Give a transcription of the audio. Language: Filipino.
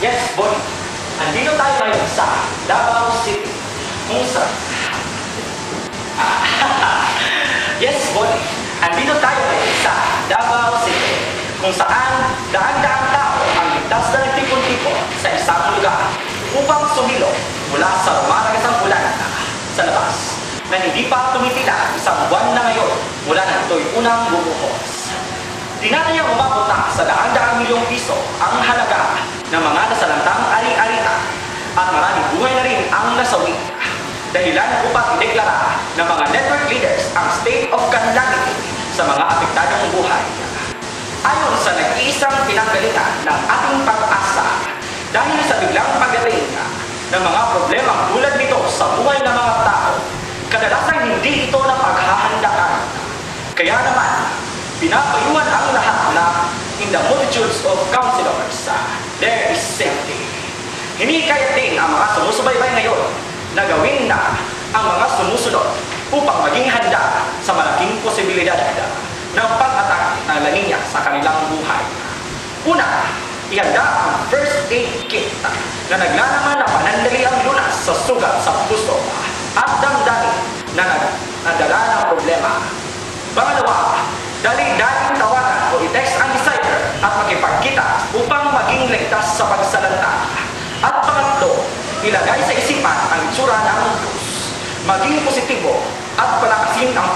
Yes, boy. Andito tayo ngayon sa Davao City. Kung sa... Yes, boy. Andito tayo ngayon sa Davao City. Kung saan daan-daang tao ang ligtas na nagtipon-tipon sa isang lugar upang sumilo mula sa rumaragasang ulan sa labas na hindi pa tumitila isang buwan na ngayon mula nang ito'y unang bumuhos. Tinatayang umabot na sa daan-daang milyong piso ang halaga ng mga nasalantang ari-arian at maraming buhay na rin ang nasawi. Dahilan upang ideklara ng mga network leaders ang state of calamity sa mga apektadong buhay. Ayon sa nag-iisang pinanggalingan ng ating pag-asa, dahil sa biglang pagdating ng mga problemang tulad nito sa buhay ng mga tao, kadalasan hindi ito na paghahandaan. Kaya naman, pinapayuhan ang lahat na in the multitudes of counselors, there is safety. Hinikayat din ang mga sumusubaybay ngayon na gawin na ang mga sumusunod upang maging handa sa malaking posibilidad ng pag-atake ng La Nina sa kanilang buhay. Una, ihanda ang first aid kit na naglalaman na panandaliang lunas sa sugat sa puso at damdamin na nagdala ng problema. Pangalawa, dali-daling tawagan o i-text ang decider at makipagkita upang maging ligtas sa pagsalanta. At pangatlo, ilagay sa isipan ang itsura ng Diyos, maging positibo at palakasin ang